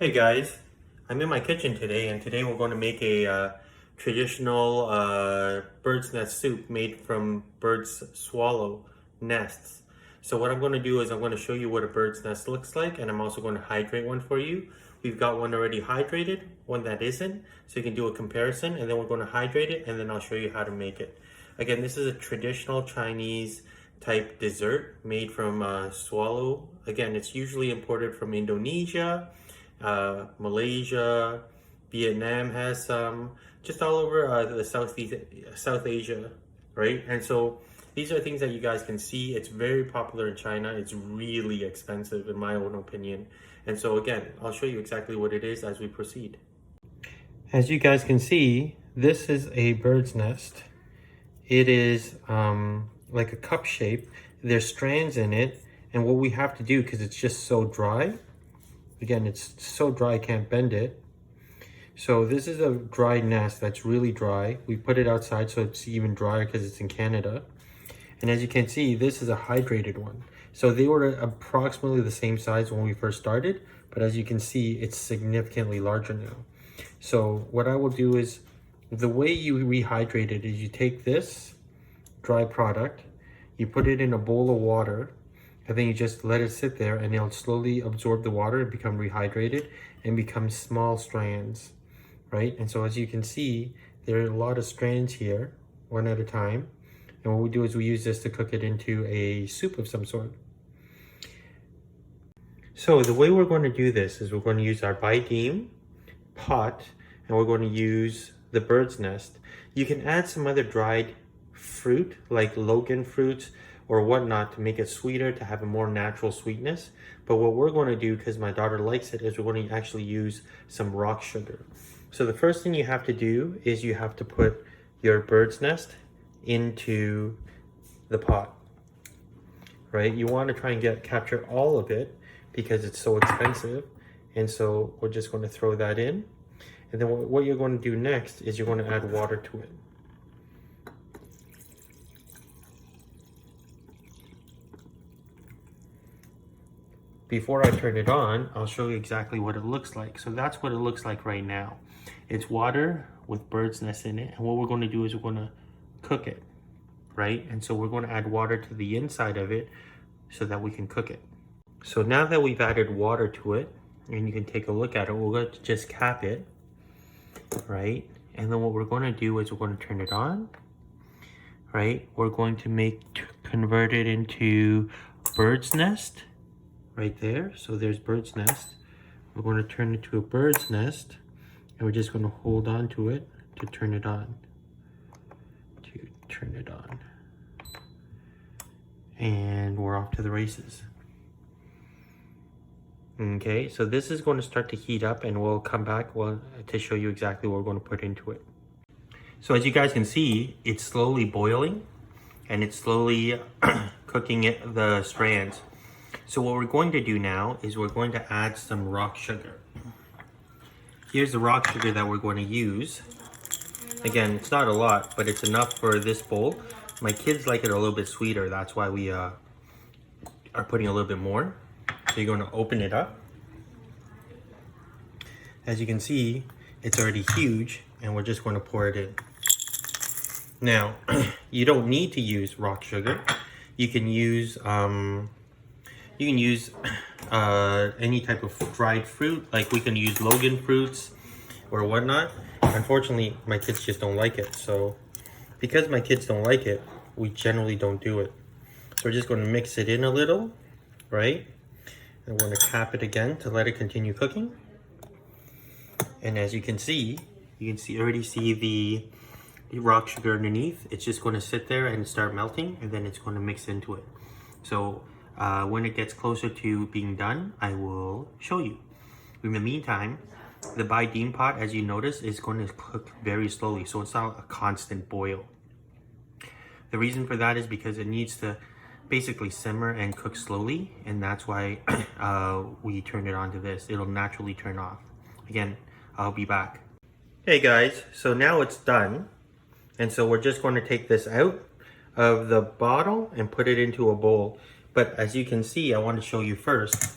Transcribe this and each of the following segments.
Hey guys, I'm in my kitchen today, and today we're going to make a traditional bird's nest soup made from bird's swallow nests. So what I'm going to do is I'm going to show you what a bird's nest looks like, and I'm also going to hydrate one for you. We've got one already hydrated, one that isn't, so you can do a comparison, and then we're going to hydrate it, and then I'll show you how to make it. Again, this is a traditional Chinese type dessert made from swallow. Again, it's usually imported from Indonesia. Malaysia, Vietnam has some, just all over the South Asia, right? And so these are things that you guys can see. It's very popular in China. It's really expensive in my own opinion. And so again, I'll show you exactly what it is as we proceed. As you guys can see, this is a bird's nest. It is like a cup shape. There's strands in it. And what we have to do, because it's just so dry, again, it's so dry I can't bend it. So this is a dry nest that's really dry. We put it outside so it's even drier because it's in Canada. And as you can see, this is a hydrated one. So they were approximately the same size when we first started, but as you can see, it's significantly larger now. So what I will do is, the way you rehydrate it is you take this dry product, you put it in a bowl of water, and then you just let it sit there and it'll slowly absorb the water and become rehydrated and become small strands, right? And so as you can see, there are a lot of strands here, one at a time. And what we do is we use this to cook it into a soup of some sort. So the way we're going to do this is we're going to use our Baidim pot, and we're going to use the bird's nest. You can add some other dried fruit like Logan fruits or whatnot to make it sweeter, to have a more natural sweetness. But what we're going to do, because my daughter likes it, is we're going to actually use some rock sugar. So the first thing you have to do is you have to put your bird's nest into the pot, right? You want to try and capture all of it because it's so expensive. And so we're just going to throw that in. And then what you're going to do next is you're going to add water to it. Before I turn it on, I'll show you exactly what it looks like. So that's what it looks like right now. It's water with bird's nest in it. And what we're going to do is we're going to cook it, right? And so we're going to add water to the inside of it so that we can cook it. So now that we've added water to it, and you can take a look at it, we're going to just cap it, right? And then what we're going to do is we're going to turn it on, right? We're going to convert it into bird's nest. Right there, so there's bird's nest. We're going to turn it to a bird's nest, and we're just going to hold on to it to turn it on. And we're off to the races. Okay, so this is going to start to heat up, and we'll come back to show you exactly what we're going to put into it. So as you guys can see, it's slowly boiling, and it's slowly cooking the strands. So what we're going to do now is we're going to add some rock sugar. Here's the rock sugar that we're going to use. Again, it's not a lot, but it's enough for this bowl. My kids like it a little bit sweeter. That's why we are putting a little bit more. So you're going to open it up. As you can see, it's already huge, and we're just going to pour it in. Now, you don't need to use rock sugar. You can use any type of dried fruit, like we can use Logan fruits or whatnot. Unfortunately, my kids just don't like it. So because my kids don't like it, we generally don't do it. So we're just going to mix it in a little, right? And we're going to cap it again to let it continue cooking. And as you can already see the rock sugar underneath. It's just going to sit there and start melting, and then it's going to mix into it. So when it gets closer to being done, I will show you. In the meantime, the Baidim pot, as you notice, is going to cook very slowly, so it's not a constant boil. The reason for that is because it needs to basically simmer and cook slowly, and that's why we turned it on to this. It'll naturally turn off. Again, I'll be back. Hey guys, so now it's done, and so we're just going to take this out of the bottle and put it into a bowl. But as you can see, I want to show you first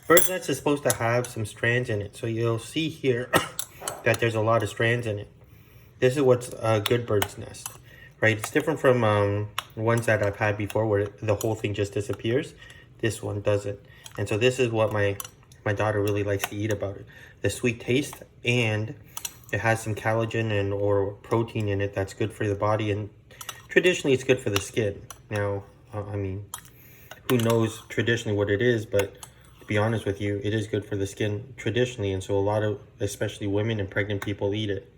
Bird's nest is supposed to have some strands in it. So you'll see here that there's a lot of strands in it. This is what's a good bird's nest, right? It's different from ones that I've had before where the whole thing just disappears. This one doesn't. And so this is what my daughter really likes to eat about it. The sweet taste, and it has some collagen and or protein in it that's good for the body, and traditionally it's good for the skin. Now, I mean, who knows traditionally what it is, but to be honest with you, it is good for the skin traditionally, and so a lot of, especially women and pregnant people, eat it.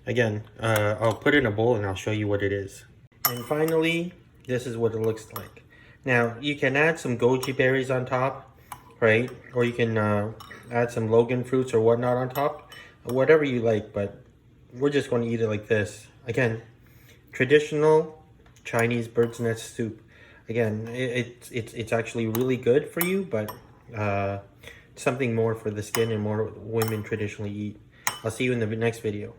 Again, I'll put it in a bowl and I'll show you what it is. And finally, this is what it looks like. Now, you can add some goji berries on top, right? Or you can add some Logan fruits or whatnot on top. Whatever you like, but we're just going to eat it like this. Again, traditional Chinese bird's nest soup. Again, it's actually really good for you, but something more for the skin and more women traditionally eat. I'll see you in the next video.